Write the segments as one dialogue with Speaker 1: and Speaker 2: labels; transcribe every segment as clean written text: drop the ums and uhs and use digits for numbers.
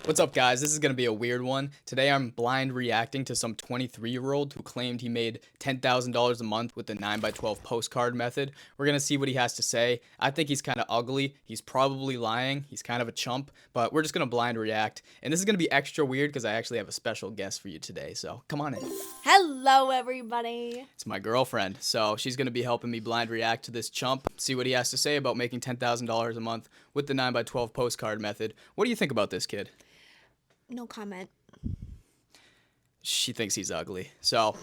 Speaker 1: What's up, guys? This is going to be a weird one. Today I'm blind reacting to some 23-year-old who claimed he made $10,000 a month with the 9x12 postcard method. We're going to see what he has to say. I think he's kind of ugly. He's probably lying. He's kind of a chump, but we're just going to blind react. And this is going to be extra weird because I actually have a special guest for you today. So come on in.
Speaker 2: Hello, everybody.
Speaker 1: It's my girlfriend. So she's going to be helping me blind react to this chump, see what he has to say about making $10,000 a month with the 9x12 postcard method. What do you think about this kid?
Speaker 2: No comment.
Speaker 1: She thinks he's ugly. So,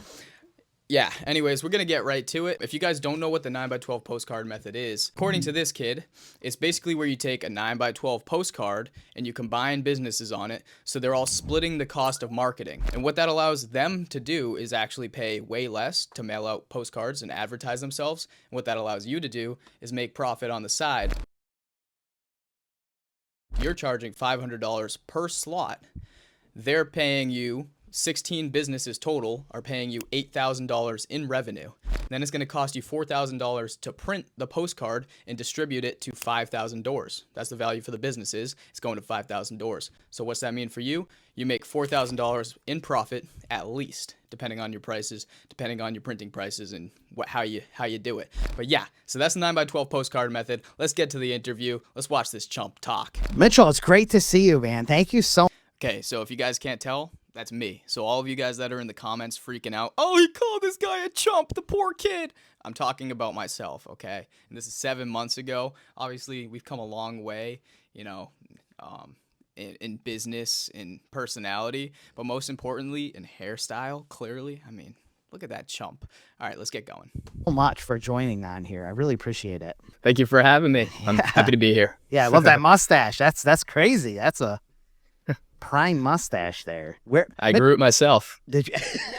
Speaker 1: yeah. Anyways, we're going to get right to it. If you guys don't know what the 9x12 postcard method is, according to this kid, it's basically where you take a 9x12 postcard and you combine businesses on it, so they're all splitting the cost of marketing. And what that allows them to do is actually pay way less to mail out postcards and advertise themselves. And what that allows you to do is make profit on the side. You're charging $500 per slot. They're paying you 16 businesses total are paying you $8,000 in revenue. Then it's going to cost you $4,000 to print the postcard and distribute it to 5,000 doors. That's the value for the businesses. It's going to 5,000 doors. So what's that mean for you? You make $4,000 in profit at least, depending on your prices, depending on your printing prices and how you do it. But yeah, so that's the 9x12 postcard method. Let's get to the interview. Let's watch this chump talk.
Speaker 3: Mitchell, it's great to see you, man. Thank you so much.
Speaker 1: Okay, so if you guys can't tell, that's me. So all of you guys that are in the comments freaking out, oh, he called this guy a chump, the poor kid. I'm talking about myself, okay? And this is 7 months ago. Obviously, we've come a long way, you know, in business, in personality, but most importantly, in hairstyle, clearly. I mean, look at that chump. All right, let's get going.
Speaker 3: So much for joining on here. I really appreciate it.
Speaker 1: Thank you for having me. I'm happy to be here.
Speaker 3: Yeah, I love that mustache. That's crazy. That's a prime mustache there. Where
Speaker 1: I grew it myself.
Speaker 3: did you?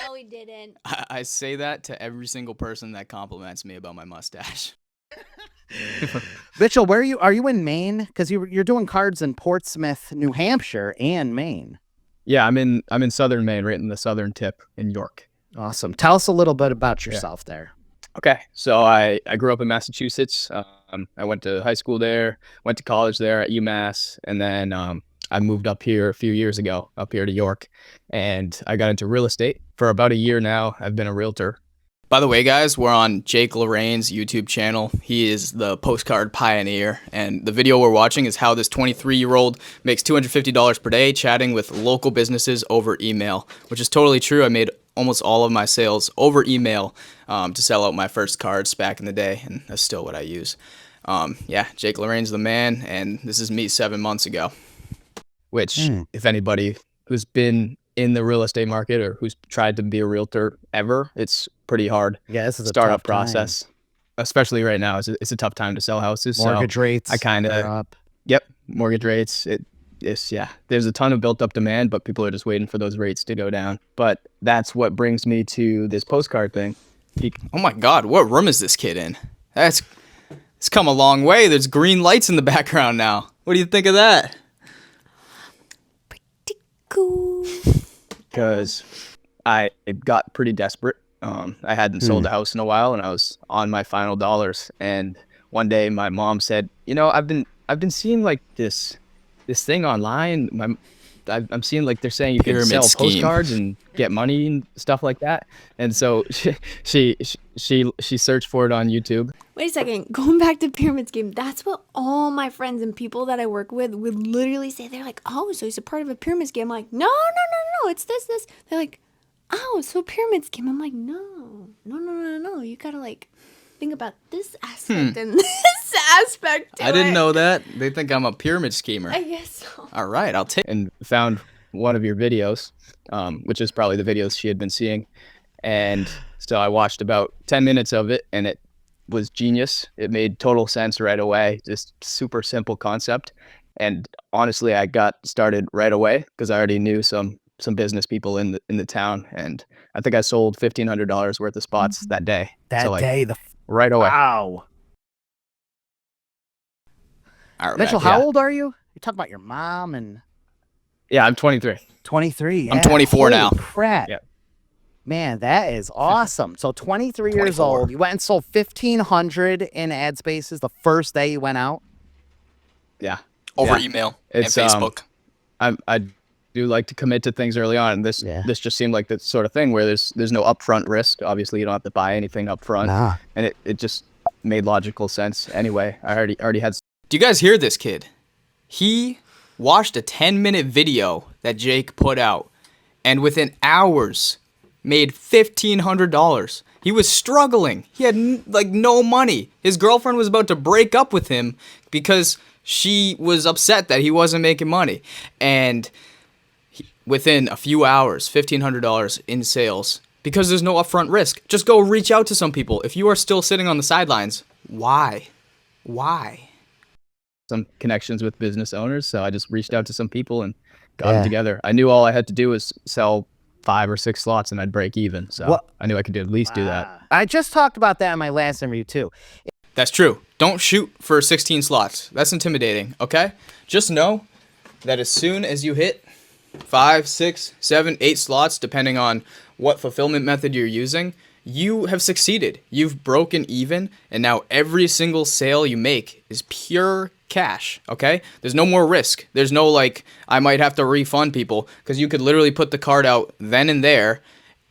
Speaker 2: No, we didn't.
Speaker 1: I say that to every single person that compliments me about my mustache.
Speaker 3: Mitchell, where are you? Are you in Maine? Because you're doing cards in Portsmouth, New Hampshire, and Maine.
Speaker 4: Yeah, I'm in southern Maine, right in the southern tip in York.
Speaker 3: Awesome. Tell us a little bit about yourself there.
Speaker 4: Okay, so I grew up in Massachusetts. I went to high school there, went to college there at UMass, and then I moved up here a few years ago, up here to York, and I got into real estate. For about a year now, I've been a realtor.
Speaker 1: By the way, guys, we're on Jake Lorraine's YouTube channel. He is the postcard pioneer, and the video we're watching is how this 23-year-old makes $250 per day chatting with local businesses over email, which is totally true. I made almost all of my sales over email to sell out my first cards back in the day, and that's still what I use. Yeah, Jake Lorraine's the man, and this is me 7 months ago.
Speaker 4: Which, if anybody who's been in the real estate market or who's tried to be a realtor ever, it's pretty hard.
Speaker 3: Yeah, this is a
Speaker 4: startup
Speaker 3: tough time.
Speaker 4: process, especially right now. It's a tough time to sell houses.
Speaker 3: Mortgage rates.
Speaker 4: I kind
Speaker 3: are
Speaker 4: of,
Speaker 3: up.
Speaker 4: yep, mortgage rates. Yeah, there's a ton of built up demand, but people are just waiting for those rates to go down. But that's what brings me to this postcard thing.
Speaker 1: Oh my God, what room is this kid in? It's come a long way. There's green lights in the background now. What do you think of that?
Speaker 2: Cool.
Speaker 4: Because I got pretty desperate. I hadn't sold a house in a while, and I was on my final dollars. And one day, my mom said, "You know, I've been seeing like this thing online. I'm seeing like they're saying you can
Speaker 1: Pyramid
Speaker 4: sell
Speaker 1: scheme.
Speaker 4: postcards and get money and stuff like that." And so she searched for it on YouTube.
Speaker 2: Wait a second. Going back to pyramid scheme, that's what all my friends and people that I work with would literally say. They're like, "Oh, so he's a part of a pyramid scheme." I'm like, "No, it's this. They're like, "Oh, so pyramid scheme." I'm like, no. You gotta like think about this aspect and this aspect to
Speaker 1: I didn't
Speaker 2: it.
Speaker 1: know that. They think I'm a pyramid schemer.
Speaker 2: I guess so.
Speaker 1: All right, I'll take.
Speaker 4: And found one of your videos, which is probably the videos she had been seeing. And so I watched about 10 minutes of it, and it was genius. It made total sense right away. Just super simple concept. And honestly, I got started right away because I already knew some business people in the town, and I think I sold $1,500 worth of spots that day.
Speaker 3: That day,
Speaker 4: right away.
Speaker 3: wow.
Speaker 1: All right,
Speaker 3: Mitchell,
Speaker 1: yeah.
Speaker 3: how old are you? You talk about your mom and
Speaker 4: Yeah, I'm 23.
Speaker 3: 23.
Speaker 1: I'm
Speaker 3: yeah.
Speaker 1: 24
Speaker 3: Holy
Speaker 1: now.
Speaker 3: Crap.
Speaker 4: Yeah.
Speaker 3: Man, that is awesome. So 23 years
Speaker 1: 24.
Speaker 3: old. You went and sold 1,500 in ad spaces the first day you went out.
Speaker 4: Yeah.
Speaker 1: Over
Speaker 4: Yeah.
Speaker 1: email
Speaker 4: It's,
Speaker 1: and Facebook.
Speaker 4: I do like to commit to things early on. And this just seemed like the sort of thing where there's no upfront risk. Obviously, you don't have to buy anything upfront.
Speaker 3: Nah.
Speaker 4: And it just made logical sense. Anyway, I already had.
Speaker 1: Do you guys hear this kid? He watched a 10-minute video that Jake put out, and within hours made $1,500. He was struggling. He had like no money. His girlfriend was about to break up with him because she was upset that he wasn't making money. And within a few hours, $1,500 in sales, because there's no upfront risk. Just go reach out to some people. If you are still sitting on the sidelines, why?
Speaker 4: Some connections with business owners, so I just reached out to some people and got them together. I knew all I had to do was sell 5 or 6 slots and I'd break even. So I knew I could at least do that.
Speaker 3: I just talked about that in my last interview too.
Speaker 1: That's true. Don't shoot for 16 slots. That's intimidating, okay? Just know that as soon as you hit 5, 6, 7, 8 slots, depending on what fulfillment method you're using, you have succeeded. You've broken even, and now every single sale you make is pure cash, okay? There's no more risk. There's no like, I might have to refund people, because you could literally put the card out then and there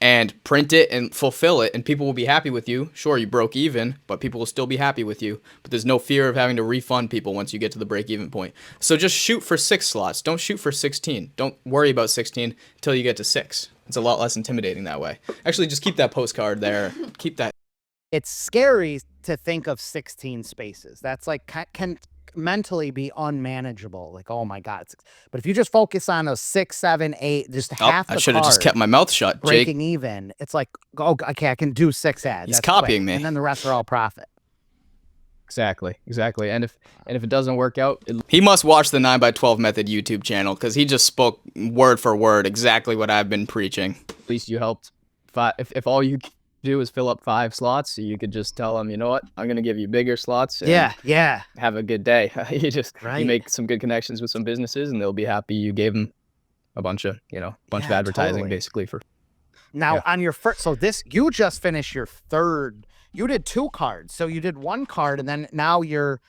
Speaker 1: and print it and fulfill it, and people will be happy with you. Sure, you broke even, but people will still be happy with you. But there's no fear of having to refund people once you get to the break-even point. So just shoot for 6 slots. Don't shoot for 16. Don't worry about 16 until you get to 6. It's a lot less intimidating that way. Actually, just keep that postcard there. Keep that.
Speaker 3: It's scary to think of 16 spaces. That's like can mentally be unmanageable. Like, oh my God. But if you just focus on a 6, 7, 8, just half the
Speaker 1: I should have just kept my mouth shut, Jake.
Speaker 3: breaking even. It's like, oh, okay, I can do 6 ads.
Speaker 1: He's
Speaker 3: That's
Speaker 1: copying
Speaker 3: quick.
Speaker 1: me.
Speaker 3: And then the rest are all profit.
Speaker 4: Exactly. And if it doesn't work out,
Speaker 1: He must watch the 9x12 Method YouTube channel, because he just spoke word for word exactly what I've been preaching.
Speaker 4: at least you helped. If all you do is fill up 5 slots, you could just tell them, you know what, I'm gonna give you bigger slots. And have a good day. You make some good connections with some businesses, and they'll be happy you gave them a bunch of advertising,
Speaker 3: totally.
Speaker 4: basically for.
Speaker 3: Now on your first, so you just finished your third. You did 2 cards. So you did 1 card, and then now you're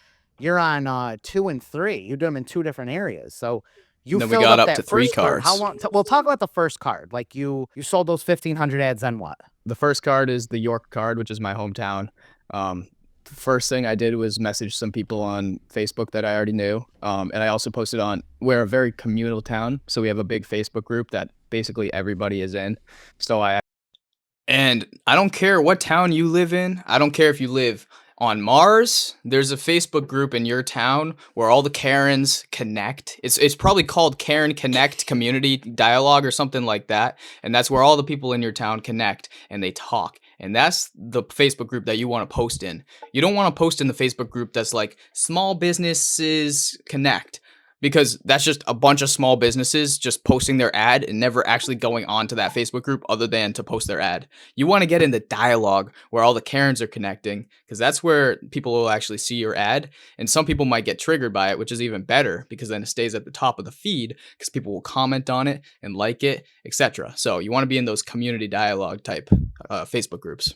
Speaker 3: on 2 and 3. You did them in 2 different areas. So you
Speaker 1: then
Speaker 3: filled
Speaker 1: we got
Speaker 3: up
Speaker 1: up
Speaker 3: that
Speaker 1: to 3
Speaker 3: first card.
Speaker 1: cards.
Speaker 3: How long? We'll talk about the first card. Like you sold those 1,500 ads, then what?
Speaker 4: The first card is the York card, which is my hometown. The first thing I did was message some people on Facebook that I already knew. And I also posted we're a very communal town, so we have a big Facebook group that basically everybody is in.
Speaker 1: And I don't care what town you live in. I don't care if you live on Mars. There's a Facebook group in your town where all the Karens connect. It's probably called Karen Connect Community Dialogue or something like that. And that's where all the people in your town connect and they talk. And that's the Facebook group that you want to post in. You don't want to post in the Facebook group that's like small businesses connect, because that's just a bunch of small businesses just posting their ad and never actually going on to that Facebook group other than to post their ad. You want to get in the dialogue where all the Karens are connecting, because that's where people will actually see your ad. And some people might get triggered by it, which is even better, because then it stays at the top of the feed because people will comment on it and like it, etc. So you want to be in those community dialogue type Facebook groups.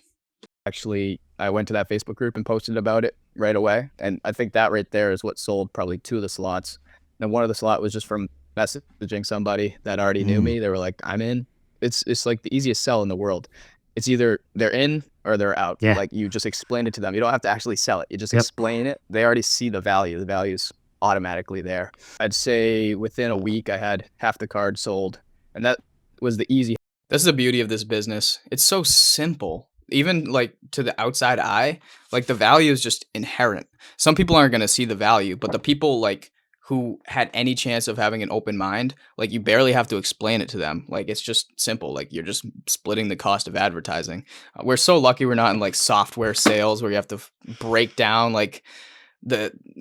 Speaker 4: Actually, I went to that Facebook group and posted about it right away. And I think that right there is what sold probably 2 of the slots. And one of the slot was just from messaging somebody that already knew me. They were like, I'm in. It's like the easiest sell in the world. It's either they're in or they're out.
Speaker 3: Yeah.
Speaker 4: Like you just explain it to them. You don't have to actually sell it. You just explain it. They already see the value. The value's automatically there. I'd say within a week I had half the cards sold. And that was the easy.
Speaker 1: This is the beauty of this business. It's so simple. Even like to the outside eye, like the value is just inherent. Some people aren't going to see the value, but the people like who had any chance of having an open mind, like you barely have to explain it to them. Like it's just simple. Like you're just splitting the cost of advertising. We're so lucky we're not in like software sales where you have to break down like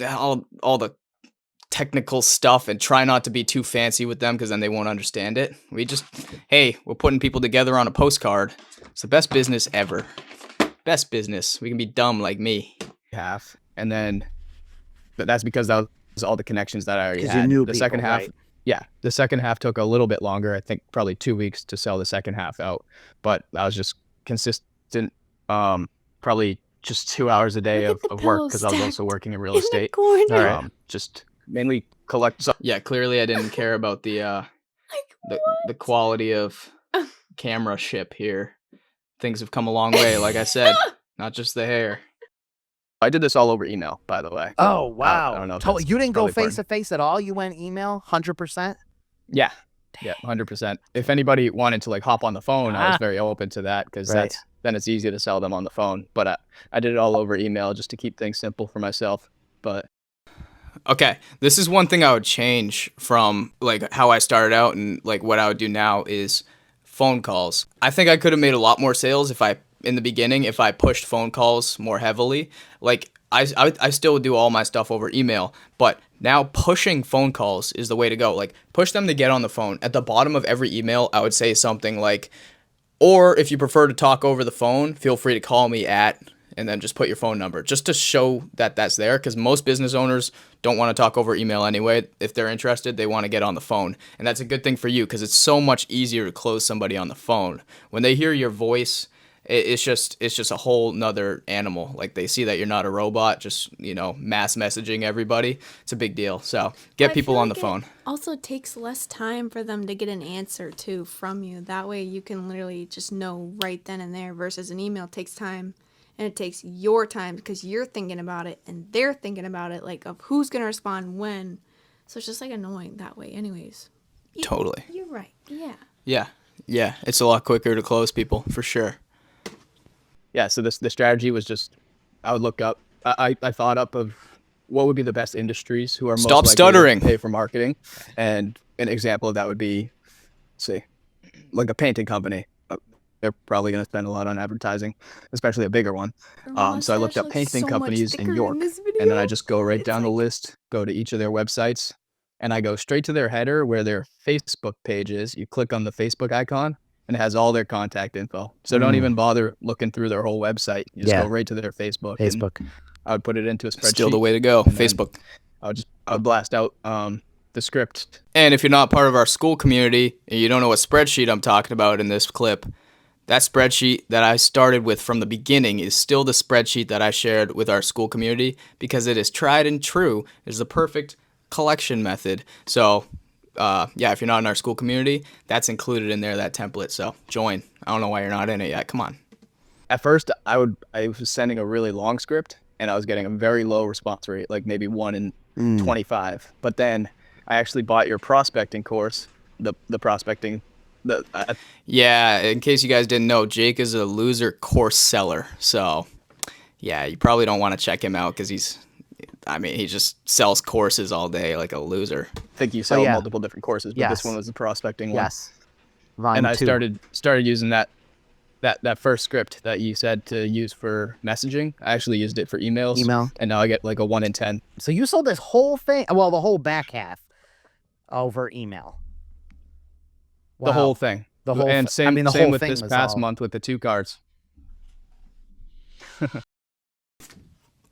Speaker 1: all the technical stuff and try not to be too fancy with them, because then they won't understand it. We just, hey, we're putting people together on a postcard. It's the best business ever. Best business. We can be dumb like me.
Speaker 4: Half. And then that's because that was all the connections that I already had.
Speaker 3: You knew
Speaker 4: the
Speaker 3: people,
Speaker 4: second half,
Speaker 3: right?
Speaker 4: yeah, the second half took a little bit longer. I think probably 2 weeks to sell the second half out, but I was just consistent. Probably just 2 hours a day
Speaker 2: Look
Speaker 4: of
Speaker 2: at the
Speaker 4: work,
Speaker 2: pillows
Speaker 4: because I was also
Speaker 2: stacked
Speaker 4: working in real
Speaker 2: in the
Speaker 4: estate.
Speaker 2: corner.
Speaker 4: Just mainly collect. Yeah, clearly I didn't care about the quality of camera here. Things have come a long way, like I said, not just the hair. I did this all over email, by the way.
Speaker 3: Oh, wow.
Speaker 4: I don't know if
Speaker 3: Totally.
Speaker 4: that's
Speaker 3: You didn't go
Speaker 4: probably
Speaker 3: face to face at all? You went email 100%?
Speaker 4: Yeah. Yeah, 100%. If anybody wanted to like hop on the phone, I was very open to that because
Speaker 3: Right.
Speaker 4: then it's easy to sell them on the phone. But I did it all over email just to keep things simple for myself. But
Speaker 1: Okay, this is one thing I would change from like how I started out and like what I would do now is phone calls. I think I could have made a lot more sales in the beginning if I pushed phone calls more heavily. Like I still do all my stuff over email, but now pushing phone calls is the way to go. Like push them to get on the phone. At the bottom of every email, I would say something like, or if you prefer to talk over the phone, feel free to call me at, and then just put your phone number just to show that that's there, because most business owners don't want to talk over email anyway. If they're interested, they want to get on the phone, and that's a good thing for you because it's so much easier to close somebody on the phone. When they hear your voice, it's just a whole nother animal. Like they see that you're not a robot, just, mass messaging everybody. It's a big deal. So get
Speaker 2: I
Speaker 1: people
Speaker 2: feel
Speaker 1: on the
Speaker 2: like
Speaker 1: phone.
Speaker 2: It also takes less time for them to get an answer too from you. That way you can literally just know right then and there, versus an email takes time. And it takes your time because you're thinking about it and they're thinking about it, like of who's going to respond when. So it's just like annoying that way anyways.
Speaker 1: Totally.
Speaker 2: You're right. Yeah.
Speaker 1: Yeah. It's a lot quicker to close people for sure.
Speaker 4: yeah, so the strategy was just I would look up. I thought up of what would be the best industries who are most
Speaker 1: Stop
Speaker 4: likely
Speaker 1: stuttering.
Speaker 4: to pay for marketing, and an example of that would be, say, like a painting company. They're probably going to spend a lot on advertising, especially a bigger one. So I looked up painting companies in York, and then I just go right down the list, go to each of their websites, and I go straight to their header where their Facebook page is. You click on the Facebook icon, and it has all their contact info. So don't even bother looking through their whole website. You just go right to their Facebook. And I would put it into a spreadsheet.
Speaker 1: Still the way to go. Facebook.
Speaker 4: I would blast out the script.
Speaker 1: And if you're not part of our school community and you don't know what spreadsheet I'm talking about in this clip, that spreadsheet that I started with from the beginning is still the spreadsheet that I shared with our school community because it is tried and true. It's the perfect collection method. So, if you're not in our school community, that's included in there, that template. So join. I don't know why you're not in it yet. Come on.
Speaker 4: At first, I was sending a really long script, and I was getting a very low response rate, like maybe 1 in 25. But then I actually bought your prospecting course, the prospecting.
Speaker 1: Yeah, in case you guys didn't know, Jake is a loser course seller. So, yeah, you probably don't want to check him out because he just sells courses all day like a loser.
Speaker 4: I think you sell multiple different courses, but this one was the prospecting one.
Speaker 3: Yes. Volume
Speaker 4: and I
Speaker 3: 2.
Speaker 4: started using that first script that you said to use for messaging. I actually used it for emails. And now I get like a 1 in 10.
Speaker 3: So you sold this whole thing, well, the whole back half over email.
Speaker 4: The whole thing.
Speaker 3: The
Speaker 4: same
Speaker 3: whole
Speaker 4: with
Speaker 3: thing
Speaker 4: this
Speaker 3: was
Speaker 4: past
Speaker 3: all-
Speaker 4: month with the 2 cards.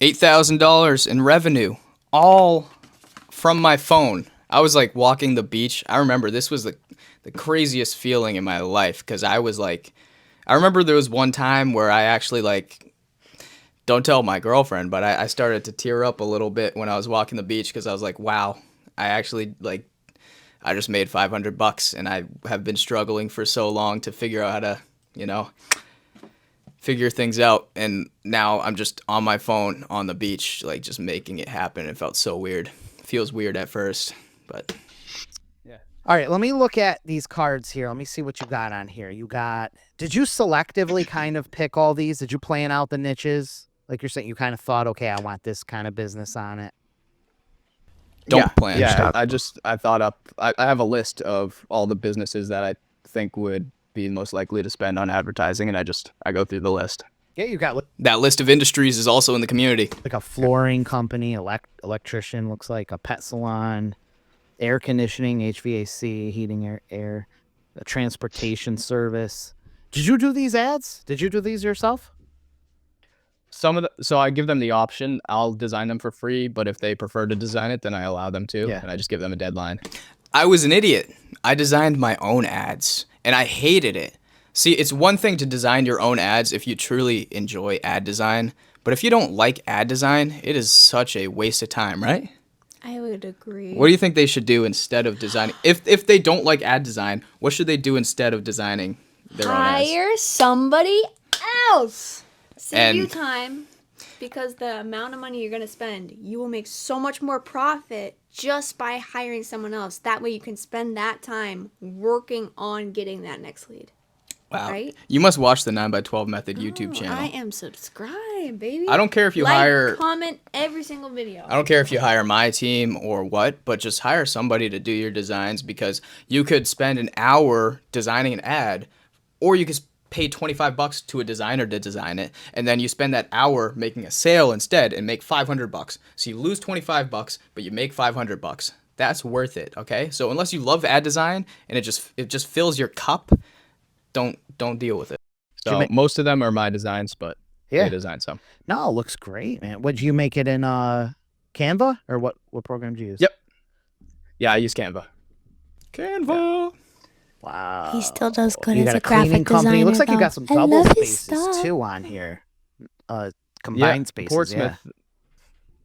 Speaker 1: $8,000 in revenue, all from my phone. I was like walking the beach. I remember this was the craziest feeling in my life because I remember there was one time where I actually don't tell my girlfriend, but I started to tear up a little bit when I was walking the beach because I was like, wow, I actually I just made $500 and I have been struggling for so long to figure out how to, figure things out. And now I'm just on my phone on the beach, just making it happen. It felt so weird. It feels weird at first, but
Speaker 4: yeah.
Speaker 3: All right, let me look at these cards here. Let me see what you got on here. Did you selectively kind of pick all these? Did you plan out the niches? Like you're saying, you kind of thought, okay, I want this kind of business on it.
Speaker 1: don't plan.
Speaker 4: Yeah, I thought up. I have a list of all the businesses that I think would be most likely to spend on advertising, and I go through the list.
Speaker 3: Yeah, you got
Speaker 1: That list of industries is also in the community.
Speaker 3: like a flooring company, electrician, looks like a pet salon, air conditioning, HVAC, heating, air, a transportation service. Did you do these ads? Did you do these yourself?
Speaker 4: So I give them the option. I'll design them for free, but if they prefer to design it, then I allow them to,
Speaker 3: Yeah.
Speaker 4: and I just give them a deadline.
Speaker 1: I was an idiot. I designed my own ads, and I hated it. See, it's one thing to design your own ads if you truly enjoy ad design, but if you don't like ad design, it is such a waste of time, right?
Speaker 2: I would agree.
Speaker 1: What do you think they should do instead of designing? If they don't like ad design, what should they do instead of designing their own ads?
Speaker 2: Hire somebody else. Save you
Speaker 1: And-
Speaker 2: time, because the amount of money you're going to spend, you will make so much more profit just by hiring someone else. That way you can spend that time working on getting that next lead.
Speaker 1: Wow.
Speaker 2: Right?
Speaker 1: You must watch the 9x12 Method YouTube channel.
Speaker 2: I am subscribed, baby.
Speaker 1: I don't care if you
Speaker 2: like,
Speaker 1: hire.
Speaker 2: comment every single video.
Speaker 1: I don't care if you hire my team or what, but just hire somebody to do your designs, because you could spend an hour designing an ad, or you could pay $25 to a designer to design it, and then you spend that hour making a sale instead and make $500. So you lose $25, but you make $500. That's worth it, okay? So unless you love ad design and it just fills your cup, don't deal with it.
Speaker 4: So most of them are my designs, but they design some.
Speaker 3: No, it looks great, man. Would you make it in Canva, or what program did you use?
Speaker 4: Yep. Yeah, I use Canva.
Speaker 1: Canva.
Speaker 3: Wow.
Speaker 2: He still does good
Speaker 3: You
Speaker 2: as
Speaker 3: got
Speaker 2: a
Speaker 3: a cleaning
Speaker 2: graphic
Speaker 3: company.
Speaker 2: designer.
Speaker 3: Looks like you
Speaker 2: though.
Speaker 3: got some
Speaker 2: I
Speaker 3: double
Speaker 2: love his
Speaker 3: spaces
Speaker 2: stuff.
Speaker 3: too on here. Combined spaces.
Speaker 4: Portsmouth.
Speaker 3: Yeah.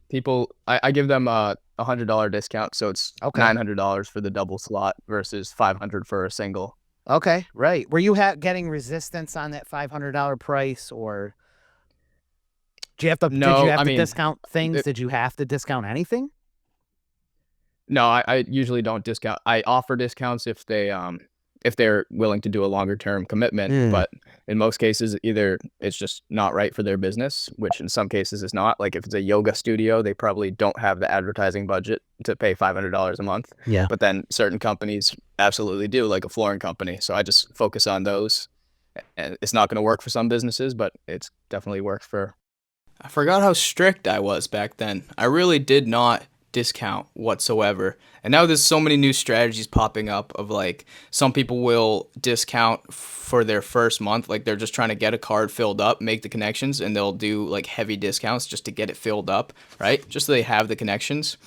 Speaker 4: People, I give them a $100 discount, so it's
Speaker 3: Okay.
Speaker 4: $900 for the double slot versus $500 for a single.
Speaker 3: Okay, right. Were you getting resistance on that $500 price, or did you have to?
Speaker 4: No,
Speaker 3: did you have
Speaker 4: I
Speaker 3: to
Speaker 4: mean,
Speaker 3: discount things? Did you have to discount anything?
Speaker 4: No, I usually don't discount. I offer discounts if they're willing to do a longer term commitment,
Speaker 3: Mm.
Speaker 4: but in most cases, either it's just not right for their business, which in some cases is not. Like if it's a yoga studio, they probably don't have the advertising budget to pay $500 a month.
Speaker 3: Yeah.
Speaker 4: But then certain companies absolutely do, like a flooring company. So I just focus on those. And it's not going to work for some businesses, but it's definitely worked for.
Speaker 1: I forgot how strict I was back then. I really did not discount whatsoever. And now there's so many new strategies popping up of like some people will discount for their first month. Like they're just trying to get a card filled up, make the connections, and they'll do like heavy discounts just to get it filled up, right? Just so they have the connections.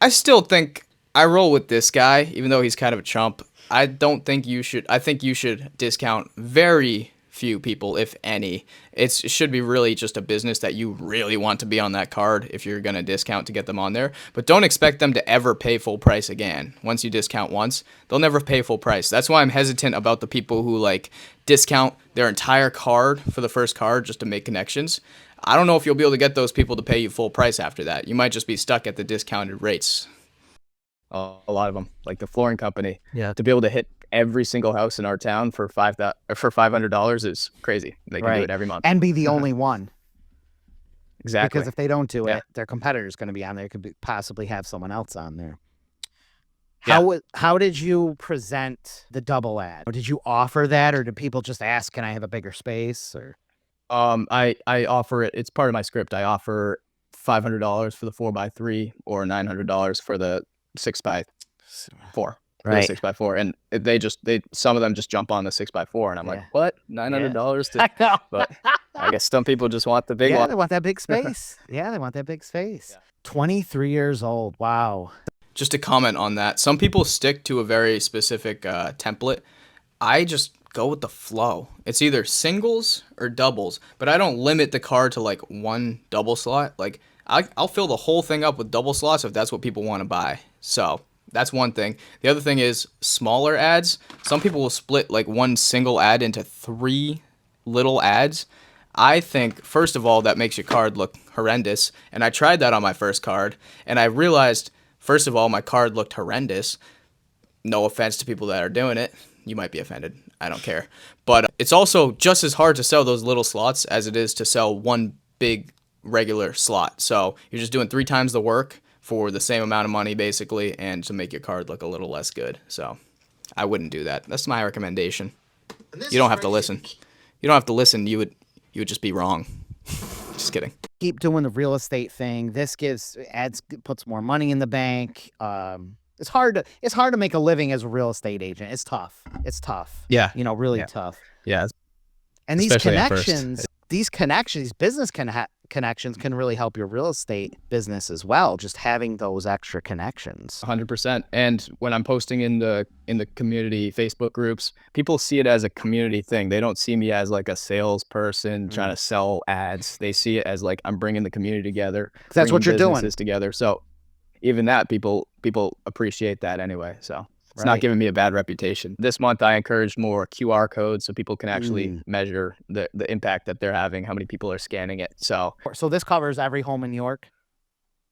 Speaker 1: I still think I roll with this guy, even though he's kind of a chump. I think you should discount very few people, if any. It should be really just a business that you really want to be on that card if you're going to discount to get them on there. But don't expect them to ever pay full price again. Once you discount once, they'll never pay full price. That's why I'm hesitant about the people who like discount their entire card for the first card just to make connections. I don't know if you'll be able to get those people to pay you full price after that. You might just be stuck at the discounted rates.
Speaker 4: A lot of them, like the flooring company.
Speaker 3: Yeah.
Speaker 4: To be able to hit every single house in our town for $500 is crazy. They can do it every month.
Speaker 3: and be the only one.
Speaker 4: Exactly.
Speaker 3: Because if they don't do
Speaker 4: Yeah.
Speaker 3: it, their competitor's going to be on there. Could possibly have someone else on there.
Speaker 4: Yeah.
Speaker 3: How did you present the double ad? Or did you offer that, or did people just ask, "Can I have a bigger space?" Or
Speaker 4: I offer it. It's part of my script. I offer $500 for the 4x3 or $900 for the 6x4. For
Speaker 3: Right.
Speaker 4: the 6x4, and some of them just jump on the 6x4, and I'm
Speaker 3: Yeah.
Speaker 4: like, what? $900
Speaker 3: I
Speaker 4: to?
Speaker 3: know.
Speaker 4: But I guess some people just want the big
Speaker 3: yeah,
Speaker 4: one.
Speaker 3: they want that big space. Yeah, they want that big space. 23 years old. Wow.
Speaker 1: Just to comment on that, some people stick to a very specific template. I just go with the flow. It's either singles or doubles, but I don't limit the card to like one double slot. Like I'll fill the whole thing up with double slots if that's what people want to buy. So that's one thing. The other thing is smaller ads. Some people will split like one single ad into 3 little ads. I think, first of all, that makes your card look horrendous. And I tried that on my first card, and I realized, first of all, my card looked horrendous. No offense to people that are doing it. You might be offended. I don't care. But it's also just as hard to sell those little slots as it is to sell one big regular slot. So you're just doing 3 times the work for the same amount of money, basically, and to make your card look a little less good. So I wouldn't do that. That's my recommendation. You don't have to listen. You don't have to listen. You would just be wrong. Just kidding.
Speaker 3: Keep doing the real estate thing. This puts more money in the bank. It's hard to make a living as a real estate agent. It's tough.
Speaker 4: Yeah.
Speaker 3: Really tough.
Speaker 4: Yeah.
Speaker 3: And these
Speaker 4: Especially at first.
Speaker 3: connections, these business connections can really help your real estate business as well. Just having those extra connections.
Speaker 4: 100%. And when I'm posting in the community Facebook groups, people see it as a community thing. They don't see me as like a salesperson trying to sell ads. They see it as like I'm bringing the community together.
Speaker 3: That's what
Speaker 4: bringing
Speaker 3: you're doing.
Speaker 4: businesses together. So even that, people appreciate that anyway. So it's not
Speaker 3: Right.
Speaker 4: giving me a bad reputation. This month, I encouraged more QR codes so people can actually measure the impact that they're having, how many people are scanning it. So
Speaker 3: So this covers every home in New York?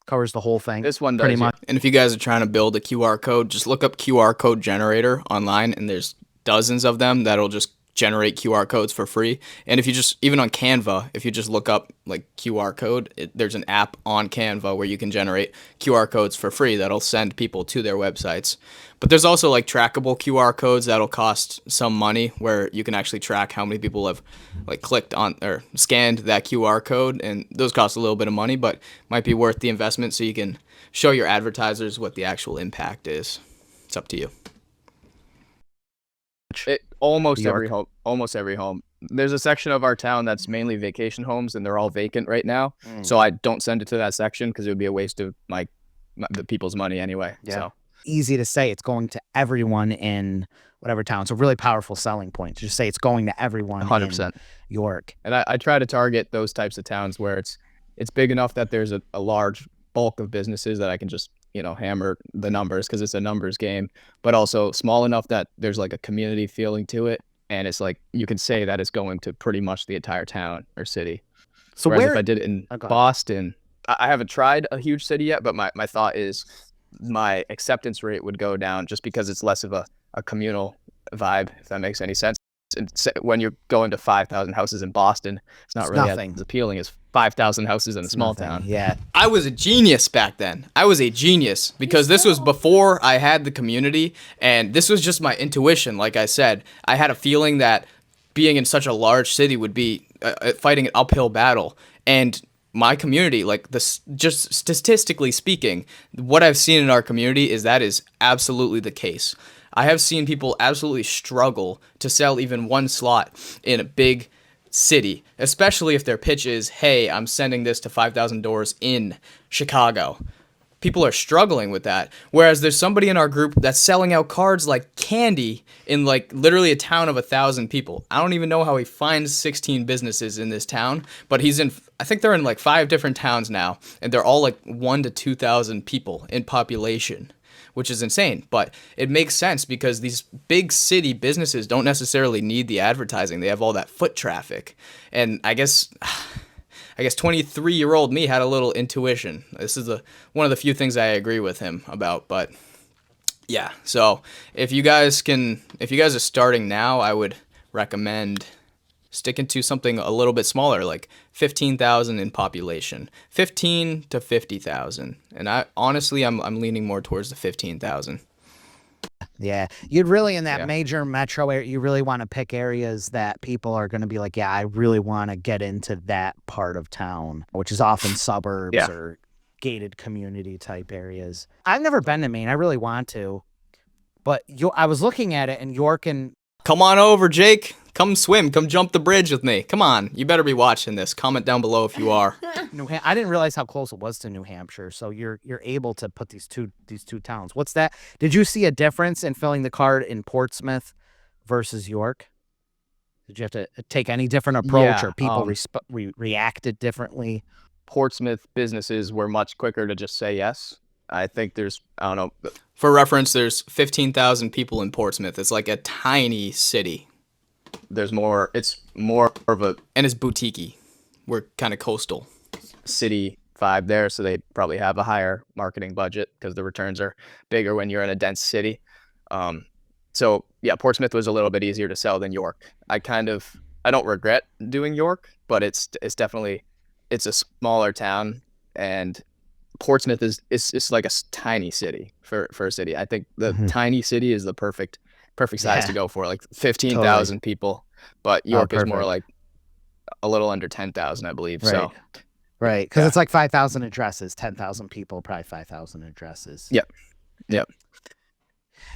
Speaker 3: Covers the whole thing?
Speaker 4: this one does,
Speaker 3: pretty much.
Speaker 1: And if you guys are trying to build a QR code, just look up QR code generator online, and there's dozens of them that'll just generate QR codes for free. And if you just, even on Canva, if you just look up like QR code, there's an app on Canva where you can generate QR codes for free that'll send people to their websites. But there's also like trackable QR codes that'll cost some money, where you can actually track how many people have like clicked on or scanned that QR code, and those cost a little bit of money, but might be worth the investment so you can show your advertisers what the actual impact is. It's up to you.
Speaker 4: Almost
Speaker 3: New York.
Speaker 4: every home. There's a section of our town that's mainly vacation homes, and they're all vacant right now. So I don't send it to that section because it would be a waste of the people's money anyway.
Speaker 3: Yeah.
Speaker 4: So
Speaker 3: Easy to say it's going to everyone in whatever town. It's a really powerful selling point to just say it's going to everyone
Speaker 4: 100%.
Speaker 3: in York.
Speaker 4: And I try to target those types of towns where it's big enough that there's a large bulk of businesses that I can just, hammer the numbers because it's a numbers game, but also small enough that there's like a community feeling to it. And it's like, you can say that it's going to pretty much the entire town or city.
Speaker 3: So
Speaker 4: Whereas
Speaker 3: where
Speaker 4: if I did it in
Speaker 3: Oh, go ahead.
Speaker 4: Boston, I haven't tried a huge city yet, but my thought is my acceptance rate would go down just because it's less of a communal vibe, if that makes any sense. And when you're going to 5,000 houses in Boston, it's not
Speaker 3: It's
Speaker 4: really
Speaker 3: nothing.
Speaker 4: as appealing as 5,000 houses in a small
Speaker 3: Nothing.
Speaker 4: town.
Speaker 3: Yeah.
Speaker 1: I was a genius back then. I was a genius because this was before I had the community, and this was just my intuition. Like I said, I had a feeling that being in such a large city would be fighting an uphill battle. And my community, like this, just statistically speaking, what I've seen in our community is that is absolutely the case. I have seen people absolutely struggle to sell even one slot in a big city, especially if their pitch is, hey, I'm sending this to 5,000 doors in Chicago. People are struggling with that. Whereas there's somebody in our group that's selling out cards like candy in like literally a town of 1,000 people. I don't even know how he finds 16 businesses in this town, but I think they're in like 5 different towns now, and they're all like 1,000 to 2,000 people in population, which is insane. But it makes sense because these big city businesses don't necessarily need the advertising. They have all that foot traffic. And I guess 23-year-old me had a little intuition. This is one of the few things I agree with him about. But yeah, so if you guys are starting now, I would recommend sticking to something a little bit smaller, like 15,000 in population, 15 to 50,000. And I'm leaning more towards the 15,000.
Speaker 3: Yeah. You'd really, in that
Speaker 4: Yeah.
Speaker 3: major metro area, you really want to pick areas that people are going to be like, yeah, I really want to get into that part of town, which is often suburbs
Speaker 4: Yeah.
Speaker 3: or gated community type areas. I've never been to Maine. I really want to. But I was looking at it, and York and
Speaker 1: Come on over, Jake. Come swim. Come jump the bridge with me. Come on. You better be watching this. Comment down below if you are.
Speaker 3: I didn't realize how close it was to New Hampshire. So you're able to put these two towns. What's that? Did you see a difference in filling the card in Portsmouth versus York? Did you have to take any different approach,
Speaker 4: Yeah,
Speaker 3: or people reacted differently?
Speaker 4: Portsmouth businesses were much quicker to just say yes. I think I don't know.
Speaker 1: For reference, there's 15,000 people in Portsmouth. It's like a tiny city.
Speaker 4: It's more of a
Speaker 1: And it's boutique-y. We're kind of coastal.
Speaker 4: city vibe there, so they probably have a higher marketing budget because the returns are bigger when you're in a dense city. So yeah, Portsmouth was a little bit easier to sell than York. I don't regret doing York, but it's definitely, it's a smaller town, and Portsmouth is like a tiny city for a city. I think the tiny city is the perfect size to go for, like 15,000 people. But York is more
Speaker 3: perfect.
Speaker 4: like a little under 10,000, I believe.
Speaker 3: Right.
Speaker 4: So
Speaker 3: Right, because
Speaker 4: Yeah.
Speaker 3: it's like 5,000 addresses, 10,000 people, probably 5,000 addresses.
Speaker 4: Yep.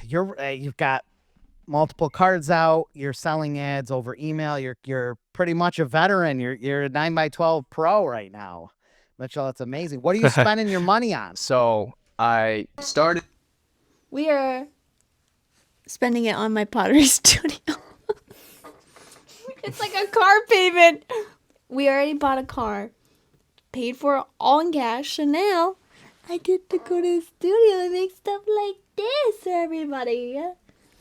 Speaker 3: You've got multiple cards out. You're selling ads over email. You're pretty much a veteran. You're a 9x12 pro right now. Mitchell, that's amazing. What are you spending your money on?
Speaker 4: So I started.
Speaker 2: We are spending it on my pottery studio. It's like a car payment. We already bought a car, paid for it all in cash, and now I get to go to the studio and make stuff like this for everybody.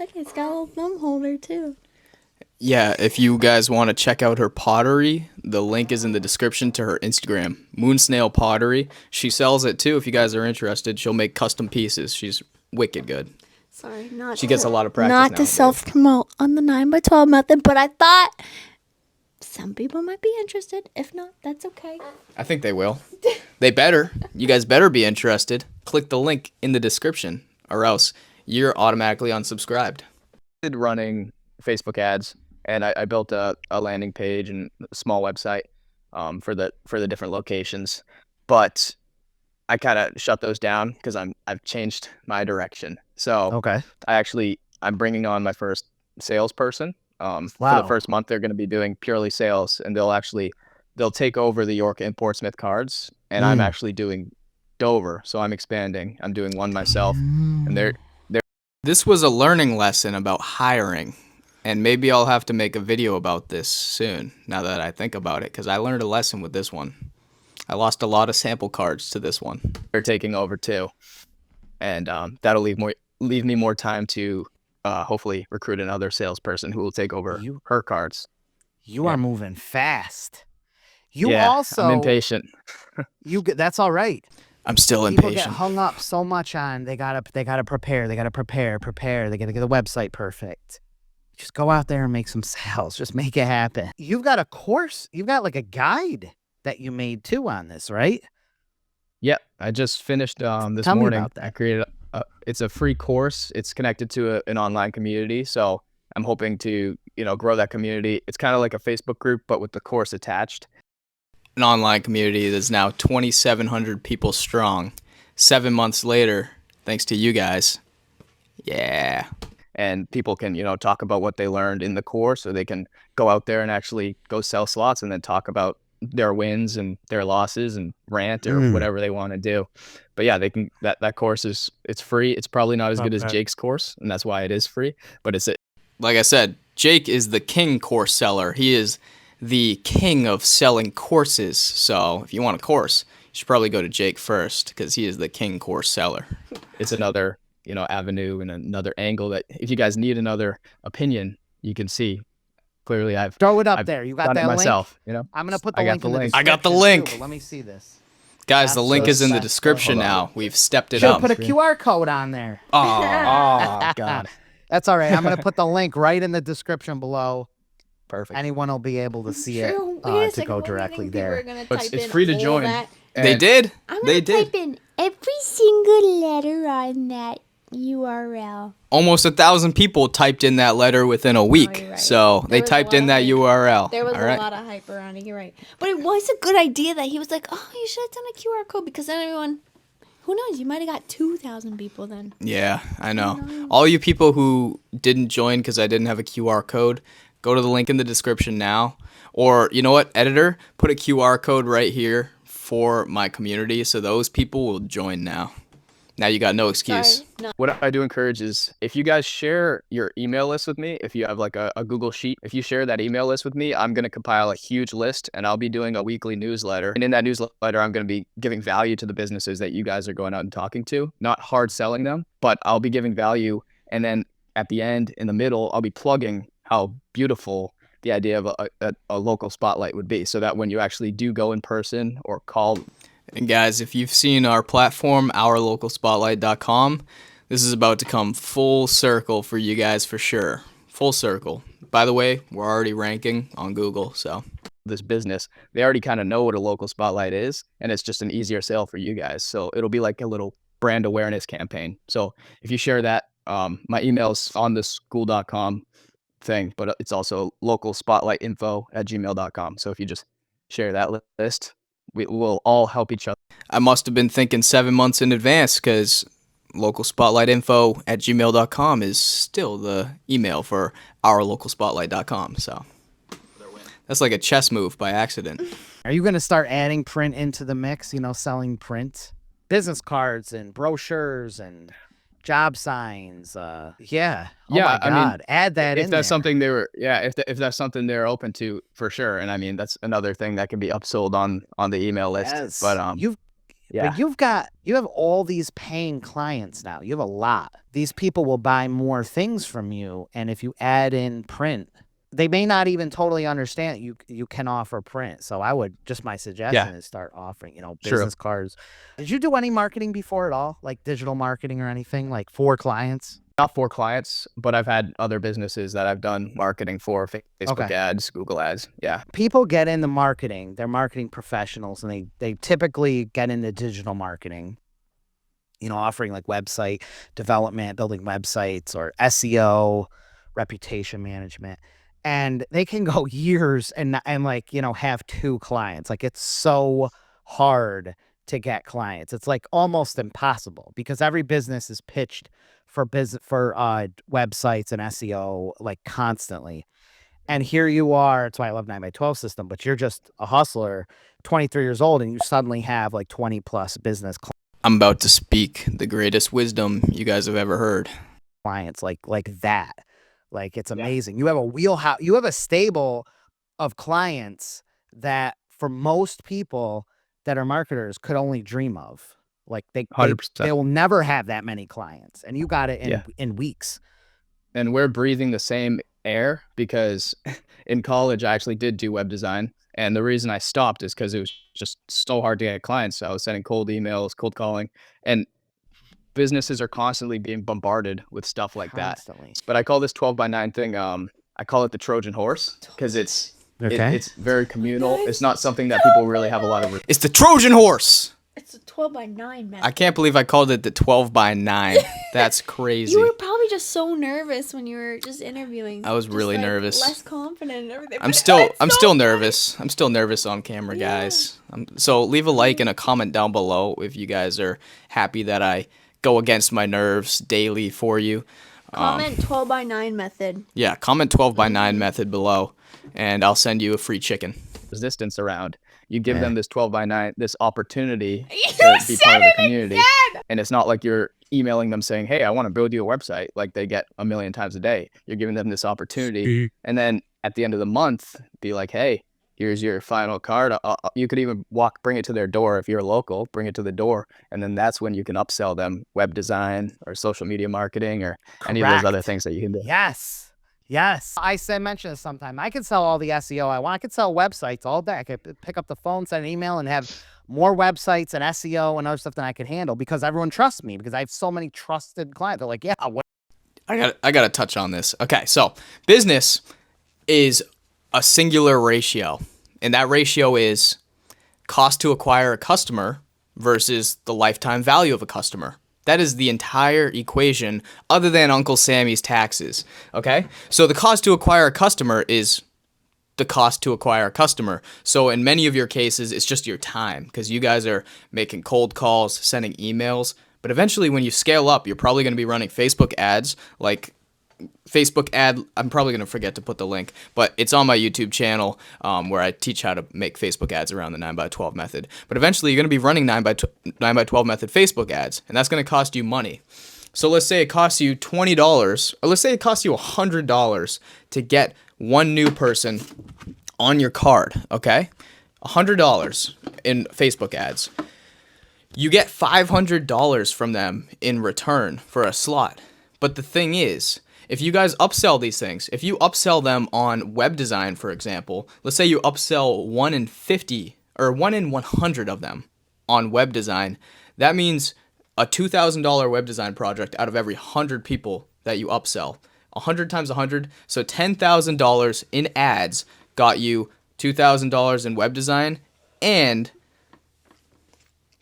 Speaker 2: Look, it's got a little thumb holder too.
Speaker 1: Yeah, if you guys want to check out her pottery, the link is in the description to her Instagram, Moonsnail Pottery. She sells it too. If you guys are interested, she'll make custom pieces. She's wicked good.
Speaker 2: Sorry, not
Speaker 1: She gets a lot of practice
Speaker 2: not to
Speaker 1: nowadays.
Speaker 2: self-promote on the 9x12 method, but I thought some people might be interested. If not, that's okay.
Speaker 1: I think they will. They better. You guys better be interested. Click the link in the description, or else you're automatically unsubscribed.
Speaker 4: Running Facebook ads, and I built a landing page and a small website for the different locations, but I kind of shut those down because I've changed my direction. So
Speaker 3: Okay.
Speaker 4: I'm bringing on my first salesperson. For
Speaker 3: Wow.
Speaker 4: the first month, they're going to be doing purely sales, and they'll take over the York and Portsmouth cards, and I'm actually doing Dover, so I'm expanding. I'm doing one myself, and they're
Speaker 1: This was a learning lesson about hiring, and maybe I'll have to make a video about this soon, now that I think about it, because I learned a lesson with this one. I lost a lot of sample cards to this one.
Speaker 4: they're taking over too, and that'll leave me more time to hopefully recruit another salesperson who will take over her cards.
Speaker 3: You
Speaker 4: Yeah.
Speaker 3: are moving fast. You
Speaker 4: Yeah,
Speaker 3: also
Speaker 4: I'm impatient.
Speaker 3: that's all right.
Speaker 1: I'm still
Speaker 3: People get
Speaker 1: impatient.
Speaker 3: hung up so much on they gotta prepare, they gotta get the website perfect. Just go out there and make some sales. Just make it happen. You've got a course, you've got like a guide that you made too on this, right?
Speaker 4: Yep, I just finished this
Speaker 3: Tell me
Speaker 4: morning.
Speaker 3: about that.
Speaker 4: I created it's a free course. It's connected to an online community, so I'm hoping to grow that community. It's kind of like a Facebook group, but with the course attached.
Speaker 1: An online community that's now 2,700 people strong. 7 months later, thanks to you guys. Yeah.
Speaker 4: And people can talk about what they learned in the course, or they can go out there and actually go sell slots and then talk about their wins and their losses and rant or whatever they want to do. But yeah, they can. That course it's free. It's probably not as good as
Speaker 3: Okay.
Speaker 4: Jake's course, and that's why it is free. But
Speaker 1: Like I said, Jake is the king course seller. He is the king of selling courses. So if you want a course, you should probably go to Jake first, because he is the king course seller.
Speaker 4: it's another avenue and another angle that if you guys need another opinion, you can see clearly I've
Speaker 3: Throw it up
Speaker 4: I've
Speaker 3: there. You got
Speaker 4: done
Speaker 3: that
Speaker 4: it
Speaker 3: link?
Speaker 4: myself.
Speaker 3: I'm gonna put the
Speaker 4: I got
Speaker 3: link
Speaker 4: the
Speaker 3: in the
Speaker 4: link.
Speaker 3: description.
Speaker 1: I got the
Speaker 3: too,
Speaker 1: link.
Speaker 3: but let me see this.
Speaker 1: Guys, the link is in the
Speaker 3: Absolutely.
Speaker 1: description
Speaker 4: Hold on.
Speaker 1: now. We've stepped it
Speaker 3: Should
Speaker 1: up.
Speaker 3: put a QR code on there.
Speaker 4: Oh God,
Speaker 3: That's all right. I'm gonna put the link right in the description below.
Speaker 4: perfect.
Speaker 3: Anyone will be able to see it
Speaker 2: True. Wait a
Speaker 3: to
Speaker 2: second,
Speaker 3: go
Speaker 2: what do you
Speaker 3: directly
Speaker 2: think people are
Speaker 3: there.
Speaker 2: gonna
Speaker 4: But
Speaker 2: type
Speaker 4: it's
Speaker 2: in
Speaker 4: free to
Speaker 2: all
Speaker 4: join.
Speaker 2: that?
Speaker 1: They
Speaker 4: And
Speaker 1: did.
Speaker 2: I'm
Speaker 1: They
Speaker 2: gonna
Speaker 1: did.
Speaker 2: type in every single letter on that URL.
Speaker 1: Almost 1,000 people typed in that letter within a week.
Speaker 2: you're right.
Speaker 1: So
Speaker 2: There
Speaker 1: they
Speaker 2: was a
Speaker 1: typed
Speaker 2: lot
Speaker 1: in
Speaker 2: of
Speaker 1: that
Speaker 2: hype.
Speaker 1: URL.
Speaker 2: There was
Speaker 1: All
Speaker 2: a
Speaker 1: right.
Speaker 2: lot of hype around it. You're right, but it was a good idea that he was like, "Oh, you should have done a QR code," because then everyone, who knows, you might have got 2,000 people then.
Speaker 1: Yeah, I know. All you people who didn't join because I didn't have a QR code, go to the link in the description now. Or, you know what, editor, put a QR code right here for my community so those people will join now. Now you got no excuse.
Speaker 2: Sorry, no.
Speaker 4: what I do encourage is if you guys share your email list with me, if you have like a Google Sheet, if you share that email list with me, I'm going to compile a huge list and I'll be doing a weekly newsletter. And in that newsletter, I'm going to be giving value to the businesses that you guys are going out and talking to, not hard selling them, but I'll be giving value. And then at the end, in the middle, I'll be plugging how beautiful the idea of a local spotlight would be, so that when you actually do go in person or call.
Speaker 1: And guys, if you've seen our platform, ourlocalspotlight.com, this is about to come full circle for you guys for sure. Full circle. By the way, we're already ranking on Google, so.
Speaker 4: This business, they already kind of know what a local spotlight is, and it's just an easier sale for you guys. So it'll be like a little brand awareness campaign. So if you share that, my email's on the school.com thing, but it's also localspotlightinfo@gmail.com. So if you just share that list, we will all help each other.
Speaker 1: I must have been thinking 7 months in advance, because localspotlightinfo@gmail.com is still the email for ourlocalspotlight.com. So that's like a chess move by accident.
Speaker 3: Are you going to start adding print into the mix, selling print? Business cards and brochures and job signs. Yeah. Oh
Speaker 4: Yeah,
Speaker 3: my
Speaker 4: I mean,
Speaker 3: God. Add that
Speaker 4: if
Speaker 3: in
Speaker 4: that's
Speaker 3: there.
Speaker 4: something they were, yeah, if that's something they're open to, for sure. And I mean, that's another thing that can be upsold on the email list.
Speaker 3: Yes.
Speaker 4: But yeah.
Speaker 3: But you have all these paying clients now. You have a lot. These people will buy more things from you. And if you add in print, they may not even totally understand you can offer print. So my suggestion is start offering, business cards. Did you do any marketing before at all? Like digital marketing or anything, like for clients?
Speaker 4: Not for clients, but I've had other businesses that I've done marketing for, Facebook ads, Google ads. Yeah.
Speaker 3: People get into marketing. They're marketing professionals, and they typically get into digital marketing, offering like website development, building websites, or SEO, reputation management. And they can go years and like, have 2 clients. Like it's so hard to get clients. It's like almost impossible because every business is pitched for websites and SEO like constantly. And here you are. That's why I love 9x12 system, but you're just a hustler, 23 years old, and you suddenly have like 20 plus business
Speaker 1: I'm about to speak the greatest wisdom you guys have ever heard.
Speaker 3: clients like that. Like it's amazing. You have a wheelhouse, you have a stable of clients that for most people that are marketers could only dream of. Like they
Speaker 4: 100%.
Speaker 3: will never have that many clients, and you got it in weeks.
Speaker 4: And we're breathing the same air because in college I actually did do web design. And the reason I stopped is because it was just so hard to get clients. So I was sending cold emails, cold calling, and businesses are constantly being bombarded with stuff like
Speaker 3: Constantly.
Speaker 4: that. But I call this 12x9 thing, I call it the Trojan horse because it's very communal. It's not something that people really have a lot of.
Speaker 1: It's the Trojan horse.
Speaker 2: It's a 12x9 method.
Speaker 1: I can't believe I called it the 12x9. That's crazy.
Speaker 2: You were probably just so nervous when you were just interviewing.
Speaker 1: I was
Speaker 2: Just,
Speaker 1: really
Speaker 2: like,
Speaker 1: nervous.
Speaker 2: Less confident and everything.
Speaker 1: I'm
Speaker 2: But
Speaker 1: still
Speaker 2: it's so funny.
Speaker 1: nervous. I'm still nervous on camera, guys. So leave a like and a comment down below if you guys are happy that I go against my nerves daily for you.
Speaker 2: Comment 12x9 method.
Speaker 1: Yeah, comment 12x9 method below, and I'll send you a free chicken.
Speaker 4: Resistance around. You give them this 12x9, this opportunity
Speaker 2: You
Speaker 4: to be
Speaker 2: said
Speaker 4: part of the
Speaker 2: it
Speaker 4: community.
Speaker 2: again!
Speaker 4: And it's not like you're emailing them saying, hey, I want to build you a website like they get a million times a day. You're giving them this opportunity. And then at the end of the month, be like, hey, here's your final card. You could even bring it to their door if you're local, bring it to the door. And then that's when you can upsell them web design or social media marketing or any of those
Speaker 3: Correct.
Speaker 4: other things that you can do.
Speaker 3: Yes. I mention this sometime. I can sell all the SEO I want. I could sell websites all day. I could pick up the phone, send an email, and have more websites and SEO and other stuff than I could handle because everyone trusts me because I have so many trusted clients. They're like, yeah,
Speaker 1: I gotta touch on this. Okay, so business is a singular ratio, and that ratio is cost to acquire a customer versus the lifetime value of a customer. That is the entire equation other than Uncle Sammy's taxes, okay? So the cost to acquire a customer is the cost to acquire a customer. So in many of your cases, it's just your time because you guys are making cold calls, sending emails. But eventually when you scale up, you're probably going to be running Facebook ads like Facebook ad. I'm probably going to forget to put the link, but it's on my YouTube channel where I teach how to make Facebook ads around the 9x12 method. But eventually you're going to be running 9x12 method Facebook ads, and that's going to cost you money. So let's say it costs you $20, or let's say it costs you $100 to get one new person on your card, okay? $100 in Facebook ads. You get $500 from them in return for a slot. But the thing is, if you guys upsell these things, if you upsell them on web design, for example, let's say you upsell 1 in 50 or 1 in 100 of them on web design, that means a $2,000 web design project out of every 100 people that you upsell. 100 times 100, so $10,000 in ads got you $2,000 in web design and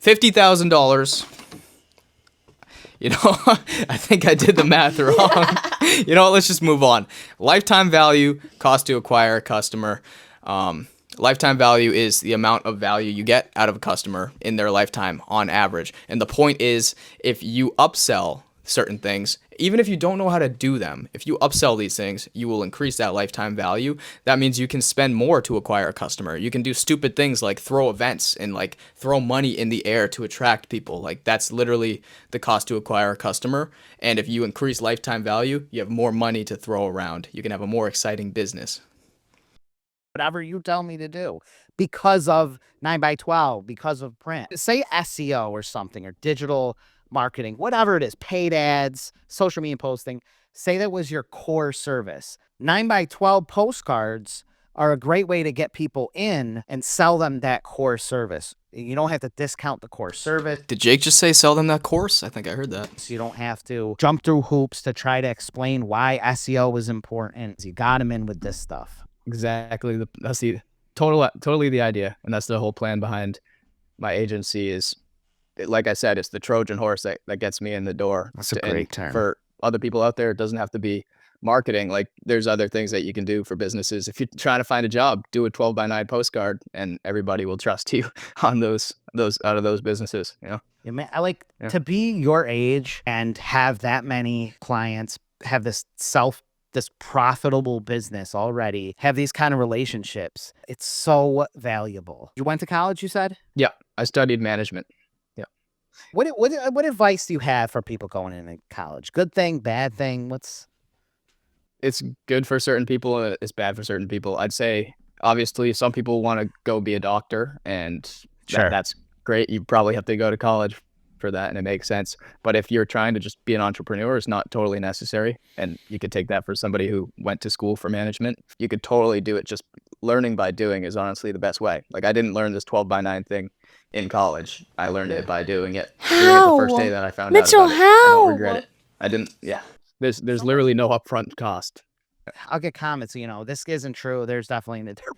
Speaker 1: $50,000. I think I did the math wrong. Let's just move on. Lifetime value, cost to acquire a customer. Lifetime value is the amount of value you get out of a customer in their lifetime on average. And the point is, if you upsell certain things, even if you don't know how to do them, if you upsell these things, you will increase that lifetime value. That means you can spend more to acquire a customer. You can do stupid things like throw events and like throw money in the air to attract people. Like that's literally the cost to acquire a customer. And if you increase lifetime value, you have more money to throw around. You can have a more exciting business.
Speaker 3: Whatever you tell me to do because of 9x12, because of print. Say SEO or something, or digital marketing, whatever it is, paid ads, social media posting. Say that was your core service. 9x12 postcards are a great way to get people in and sell them that core service. You don't have to discount the core service.
Speaker 1: Did Jake just say sell them that course? I think I heard that.
Speaker 3: So you don't have to jump through hoops to try to explain why SEO is important. You got them in with this stuff.
Speaker 4: Exactly. That's the totally the idea. And that's the whole plan behind my agency is, like I said, it's the Trojan horse that gets me in the door.
Speaker 3: That's a great term.
Speaker 4: For other people out there, it doesn't have to be marketing. Like there's other things that you can do for businesses. If you're trying to find a job, do a 12x9 postcard and everybody will trust you on those out of those businesses. You know?
Speaker 3: Yeah, man, I like to be your age and have that many clients, have this profitable business already, have these kind of relationships. It's so valuable. You went to college, you said?
Speaker 4: Yeah, I studied management. Yeah.
Speaker 3: What advice do you have for people going into college? Good thing, bad thing?
Speaker 4: It's good for certain people. It's bad for certain people. I'd say, obviously, some people want to go be a doctor, and that's great. You probably have to go to college for that, and it makes sense. But if you're trying to just be an entrepreneur, it's not totally necessary. And you could take that for somebody who went to school for management. You could totally do it. Just learning by doing is honestly the best way. Like I didn't learn this 12x9 thing in college. I learned it by doing it. Doing it the first day that I found
Speaker 2: Mitchell,
Speaker 4: out about it. I don't regret it. I didn't. Yeah. There's literally no upfront cost.
Speaker 3: I'll get comments, this isn't true. There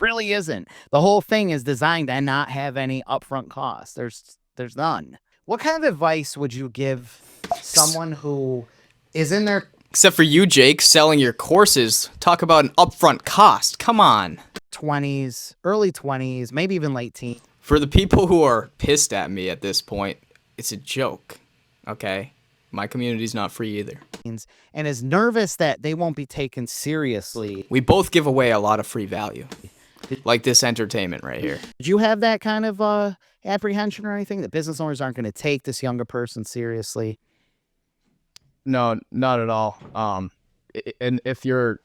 Speaker 3: really isn't. The whole thing is designed to not have any upfront costs. There's none. What kind of advice would you give someone who is in their...
Speaker 1: Except for you, Jake, selling your courses. Talk about an upfront cost. Come on.
Speaker 3: 20s, early 20s, maybe even late teens.
Speaker 1: For the people who are pissed at me at this point, it's a joke, okay? My community's not free either.
Speaker 3: And is nervous that they won't be taken seriously.
Speaker 1: We both give away a lot of free value, like this entertainment right here.
Speaker 3: Did you have that kind of apprehension or anything that business owners aren't going to take this younger person seriously?
Speaker 4: No, not at all. And if you're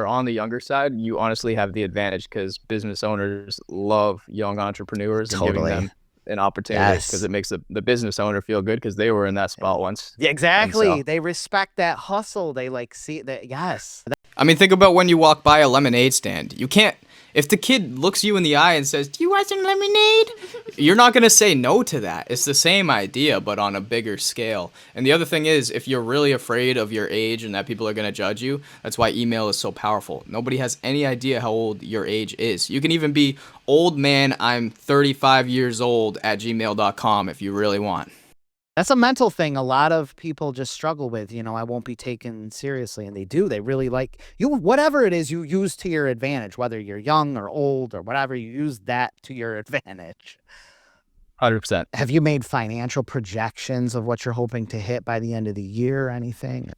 Speaker 4: on the younger side, you honestly have the advantage because business owners love young entrepreneurs and giving them an opportunity because it makes the business owner feel good because they were in that spot once.
Speaker 3: Yeah, exactly. They respect that hustle. They see that. Yes.
Speaker 1: I mean, think about when you walk by a lemonade stand. You can't, if the kid looks you in the eye and says, "Do you want some lemonade?" You're not going to say no to that. It's the same idea, but on a bigger scale. And the other thing is, if you're really afraid of your age and that people are going to judge you, that's why email is so powerful. Nobody has any idea how old your age is. You can even be old man, I'm 35 years old at gmail.com if you really want.
Speaker 3: That's a mental thing a lot of people just struggle with. I won't be taken seriously. And they do. They really like you. Whatever it is you use to your advantage, whether you're young or old or whatever, you use that to your advantage.
Speaker 4: 100%.
Speaker 3: Have you made financial projections of what you're hoping to hit by the end of the year or anything?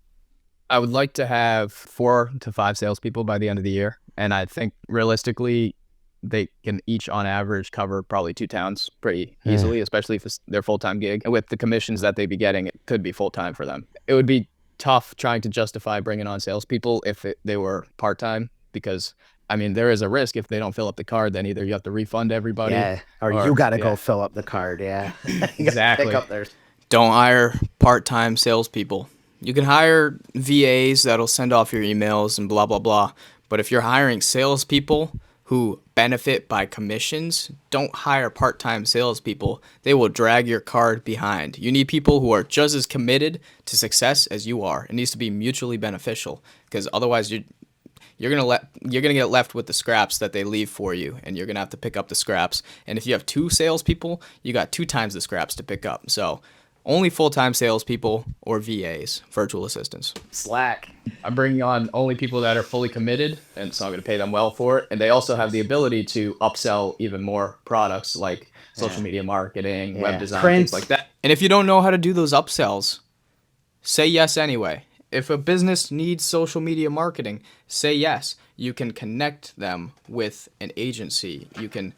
Speaker 4: I would like to have 4 to 5 salespeople by the end of the year. And I think realistically, they can each on average cover probably 2 towns pretty easily, especially if it's their full-time gig. And with the commissions that they'd be getting, it could be full-time for them. It would be tough trying to justify bringing on salespeople if they were part-time because, I mean, there is a risk if they don't fill up the card, then either you have to refund everybody.
Speaker 3: Or you got to go fill up the card. Yeah,
Speaker 4: exactly.
Speaker 3: Pick up theirs.
Speaker 1: Don't hire part-time salespeople. You can hire VAs that'll send off your emails and blah, blah, blah. But if you're hiring salespeople who benefit by commissions, don't hire part-time salespeople. They will drag your card behind. You need people who are just as committed to success as you are. It needs to be mutually beneficial because otherwise you're gonna get left with the scraps that they leave for you, and you're gonna have to pick up the scraps. And if you have 2 salespeople, you got 2 times the scraps to pick up. So Only full-time salespeople or VAs, virtual assistants.
Speaker 4: Slack. I'm bringing on only people that are fully committed, and so I'm going to pay them well for it. And they also have the ability to upsell even more products like social media marketing, web design, things like that.
Speaker 1: And if you don't know how to do those upsells, say yes anyway. If a business needs social media marketing, say yes. You can connect them with an agency. You can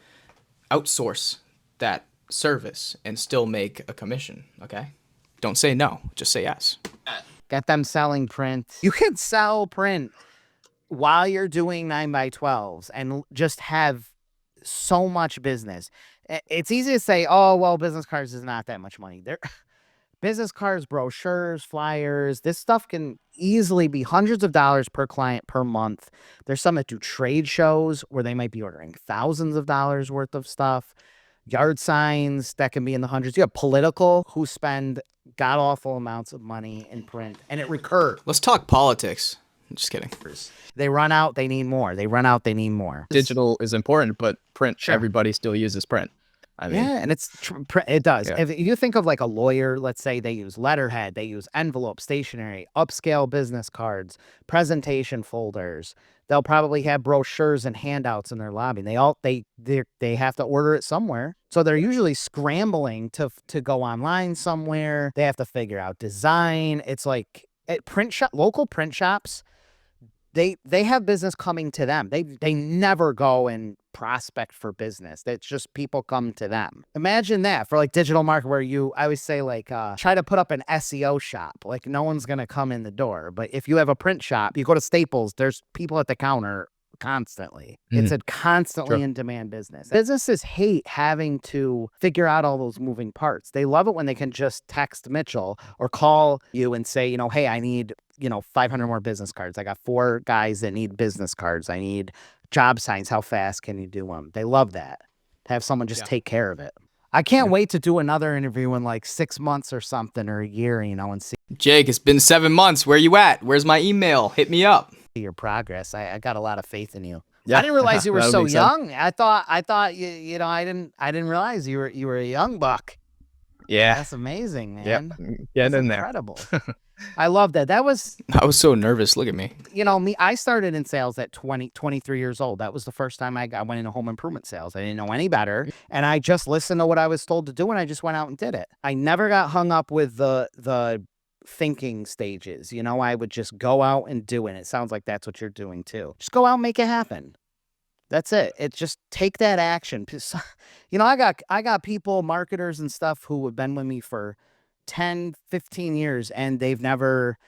Speaker 1: outsource that service and still make a commission, okay? Don't say no, just say yes.
Speaker 3: Get them selling print. You can sell print while you're doing 9x12s and just have so much business. It's easy to say, oh, well, business cards is not that much money. They're business cards, brochures, flyers, this stuff can easily be hundreds of dollars per client per month. There's some that do trade shows where they might be ordering thousands of dollars worth of stuff. Yard signs that can be in the hundreds. You have political who spend god awful amounts of money in print, and it recurs.
Speaker 1: Let's talk politics. I'm just kidding.
Speaker 3: They run out, they need more. They run out, they need more.
Speaker 4: Digital is important, but print, everybody still uses print. I mean,
Speaker 3: yeah, and it does.
Speaker 4: Yeah.
Speaker 3: If you think of like a lawyer, let's say they use letterhead, they use envelope, stationery, upscale business cards, presentation folders. They'll probably have brochures and handouts in their lobby. They have to order it somewhere, so they're usually scrambling to go online somewhere. They have to figure out design. It's like at local print shops. They have business coming to them. They never go and prospect for business. It's just people come to them. Imagine that for like digital market where I always say like try to put up an SEO shop. Like no one's gonna come in the door. But if you have a print shop, you go to Staples, there's people at the counter constantly. It's a constantly in demand business. Businesses hate having to figure out all those moving parts. They love it when they can just text Mitchell or call you and say, hey, I need 500 more business cards. I got 4 guys that need business cards. I need job signs. How fast can you do them? They love that, to have someone just take care of it. I can't wait to do another interview in like 6 months or something, or a year, and see
Speaker 1: Jake, it's been 7 months. Where you at? Where's my email? Hit me up.
Speaker 3: your progress. I got a lot of faith in you.
Speaker 4: Yeah.
Speaker 3: I didn't realize you were
Speaker 4: That would
Speaker 3: so
Speaker 4: make sense.
Speaker 3: young. I thought I didn't realize you were a young buck.
Speaker 4: Yeah.
Speaker 3: That's amazing, man.
Speaker 4: Yep.
Speaker 3: That's
Speaker 4: Getting in there.
Speaker 3: incredible. I love that. That was,
Speaker 1: I was so nervous. Look at me.
Speaker 3: me, I started in sales at 23 years old. That was the first time I went into home improvement sales. I didn't know any better. And I just listened to what I was told to do, and I just went out and did it. I never got hung up with the thinking stages. I would just go out and do it. It sounds like that's what you're doing too. Just go out and make it happen. That's it. It's just take that action. I got people, marketers and stuff who have been with me for 10, 15 years, and they've never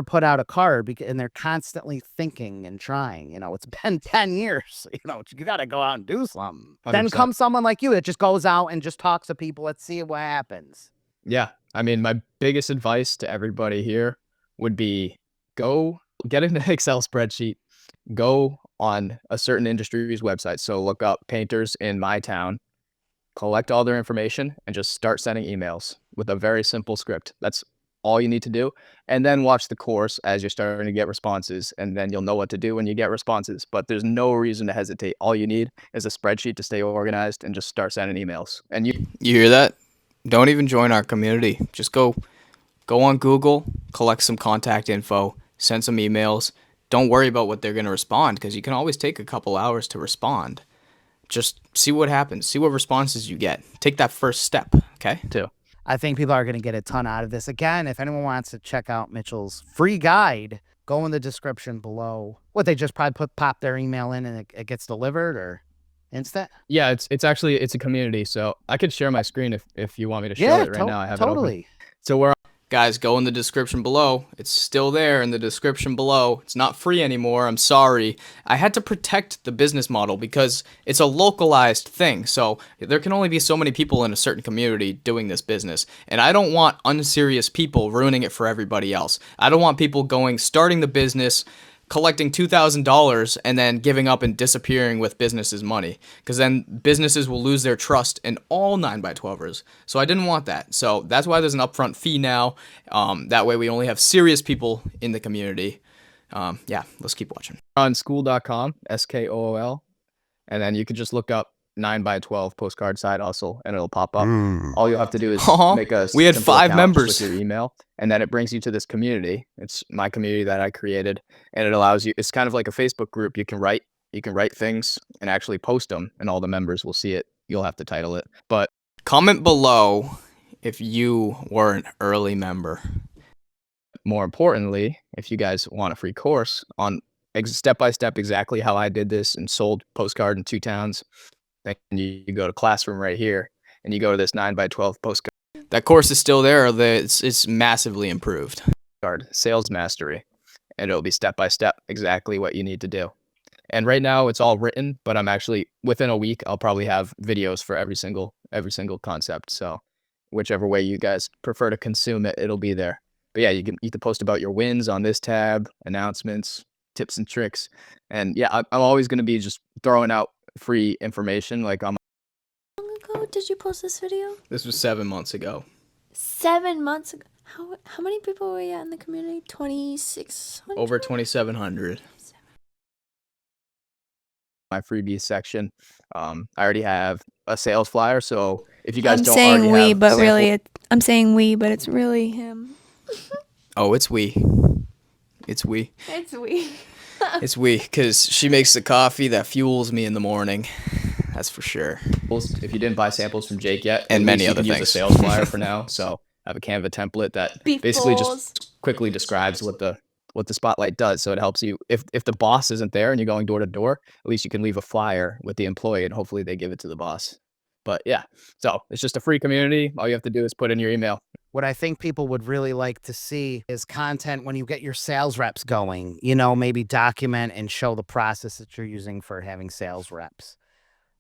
Speaker 3: put out a card and they're constantly thinking and trying. It's been 10 years. You got to go out and do something.
Speaker 4: 100%.
Speaker 3: Then comes someone like you that just goes out and just talks to people. Let's see what happens.
Speaker 4: Yeah. I mean, my biggest advice to everybody here would be go get an Excel spreadsheet, go on a certain industry's website. So look up painters in my town, collect all their information, and just start sending emails with a very simple script. That's all you need to do. And then watch the course as you're starting to get responses, and then you'll know what to do when you get responses. But there's no reason to hesitate. All you need is a spreadsheet to stay organized and just start sending emails. And
Speaker 1: You hear that? Don't even join our community. Just go on Google, collect some contact info, send some emails. Don't worry about what they're going to respond, because you can always take a couple hours to respond. Just see what happens. See what responses you get. Take that first step, okay?
Speaker 4: too.
Speaker 3: I think people are going to get a ton out of this. Again, if anyone wants to check out Mitchell's free guide, go in the description below. What, they just probably pop their email in and it gets delivered, or instant?
Speaker 4: Yeah, it's actually a community. So I could share my screen if you want me to show it right now. I have it open.
Speaker 3: totally.
Speaker 4: So we're
Speaker 1: Guys, go in the description below. It's still there in the description below. It's not free anymore. I'm sorry. I had to protect the business model because it's a localized thing. So there can only be so many people in a certain community doing this business. And I don't want unserious people ruining it for everybody else. I don't want people starting the business, collecting $2,000 and then giving up and disappearing with businesses' money, because then businesses will lose their trust in all 9x12ers. So I didn't want that. So that's why there's an upfront fee now. That way we only have serious people in the community. Yeah, let's keep watching.
Speaker 4: on school.com, SKOOL, and then you can just look up 9x12 postcard side hustle, and it'll pop up. All you'll have to do is make a
Speaker 1: We had
Speaker 4: simple
Speaker 1: 5
Speaker 4: account
Speaker 1: members.
Speaker 4: with your email, and then it brings you to this community. It's my community that I created, and it allows you. It's kind of like a Facebook group. You can write things and actually post them, and all the members will see it. You'll have to title it, but
Speaker 1: Comment below if you were an early member.
Speaker 4: more importantly, if you guys want a free course on step by step exactly how I did this and sold postcard in 2 towns, then you go to Classroom right here, and you go to this 9x12 postcard
Speaker 1: That course is still there. It's massively improved.
Speaker 4: sales mastery, and it'll be step by step exactly what you need to do. And right now it's all written, but I'm actually within a week I'll probably have videos for every single concept. So whichever way you guys prefer to consume it, it'll be there. But yeah, you can post about your wins on this tab, announcements, tips and tricks. And yeah, I'm always going to be just throwing out free information like on
Speaker 2: How long ago did you post this video?
Speaker 1: This was 7 months ago.
Speaker 2: 7 months ago. How many people were you in the community? 2,600?
Speaker 1: Over 2,700.
Speaker 4: my freebies section. I already have a sales flyer, so if you guys
Speaker 2: I'm
Speaker 4: don't
Speaker 2: saying
Speaker 4: already
Speaker 2: we,
Speaker 4: have
Speaker 2: but
Speaker 4: sample-
Speaker 2: really, I'm saying we, but it's really him.
Speaker 1: Oh, it's we. It's we.
Speaker 2: It's we.
Speaker 1: It's we, because she makes the coffee that fuels me in the morning. That's for sure.
Speaker 4: if you didn't buy samples from Jake yet,
Speaker 1: And
Speaker 4: at
Speaker 1: many
Speaker 4: least you
Speaker 1: other
Speaker 4: can use
Speaker 1: things.
Speaker 4: a sales flyer for now. So I have a Canva template that
Speaker 2: Beef
Speaker 4: basically
Speaker 2: balls.
Speaker 4: just quickly describes what the spotlight does. So it helps you if the boss isn't there and you're going door to door, at least you can leave a flyer with the employee and hopefully they give it to the boss. But yeah, so it's just a free community. All you have to do is put in your email.
Speaker 3: What I think people would really like to see is content when you get your sales reps going, you know, maybe document and show the process that you're using for having sales reps.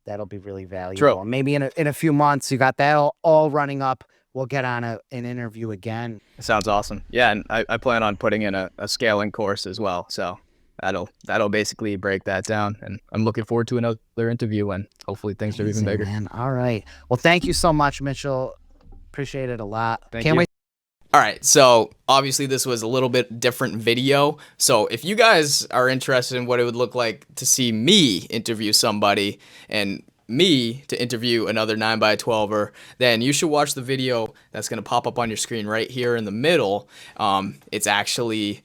Speaker 3: That'll be really valuable.
Speaker 4: True.
Speaker 3: And maybe in a few months, you got that all running up. We'll get on an interview again.
Speaker 4: It sounds awesome. Yeah, and I plan on putting in a scaling course as well. So that'll basically break that down. And I'm looking forward to another interview and hopefully things are even
Speaker 3: Amazing,
Speaker 4: bigger.
Speaker 3: man. All right. Well, thank you so much, Mitchell. Appreciate it a lot.
Speaker 4: Thank
Speaker 3: Can't
Speaker 4: you.
Speaker 3: wait.
Speaker 1: All right, so obviously this was a little bit different video. So if you guys are interested in what it would look like to see me interview somebody and me to interview another 9x12er, then you should watch the video that's going to pop up on your screen right here in the middle. It's actually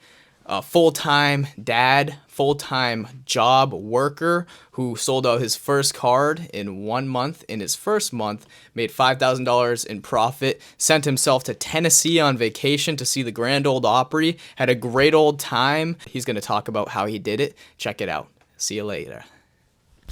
Speaker 1: a full-time dad, full-time job worker who sold out his first card in 1 month. In his first month, made $5,000 in profit, sent himself to Tennessee on vacation to see the Grand Ole Opry, had a great old time. He's going to talk about how he did it. Check it out. See you later.